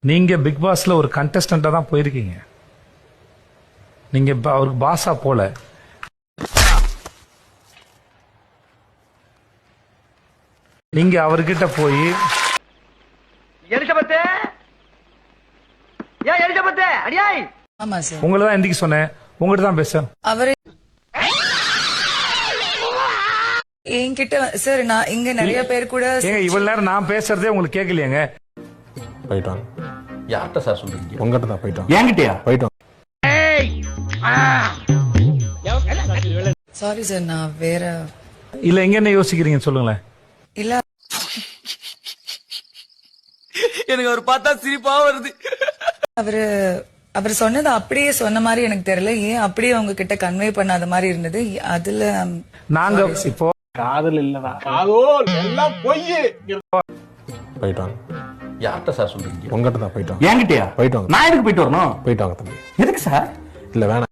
நீங்க பிக் பாஸ்ல ஒரு கண்டஸ்டண்டா தான் போயிருக்கீங்க. நீங்க அவருக்கு பாஸா போல. நீங்க அவர்கிட்ட போய் உங்களை தான் எந்திரிக்க சொன்னேன், உங்ககிட்ட தான் பேச. அவரு என்கிட்ட சார் நான் இங்க நிறைய பேர் கூட இவ்வளவு நேரம் நான் பேசுறதே உங்களுக்கு கேட்கலையாங்க? போயிட்டான். யார்கிட்ட சார் சொல்றீங்க? உங்ககிட்ட தான் போயிட்டான். என்கிட்டயா? போயிட்டான். சாரி சார் நான் வேற இல்ல எங்க என்ன யோசிக்கிறீங்க சொல்லுங்களேன். இல்ல எனக்கு அவர் பார்த்தா சிரிப்பா வருது. அவர் சொன்னது அப்படியே சொன்ன மாதிரி எனக்கு தெரியல. ஏன் அப்படியே அவங்க கிட்ட கன்வே பண்ணாத மாதிரி இருந்தது. அதுல நாங்க இப்போ காதல் இல்லடா. காதோல் எல்லாம் பொய். போயிட்டான். யார்கிட்ட சார் சொல்றீங்க? உங்ககிட்ட தான் போயிட்டான். என்கிட்டயா? போயிட்டாங்க. நான் எதுக்கு போயிட்டு வரணும்? போயிட்டாங்க தம்பி. எதுக்கு சார்? இல்ல வேணாம்.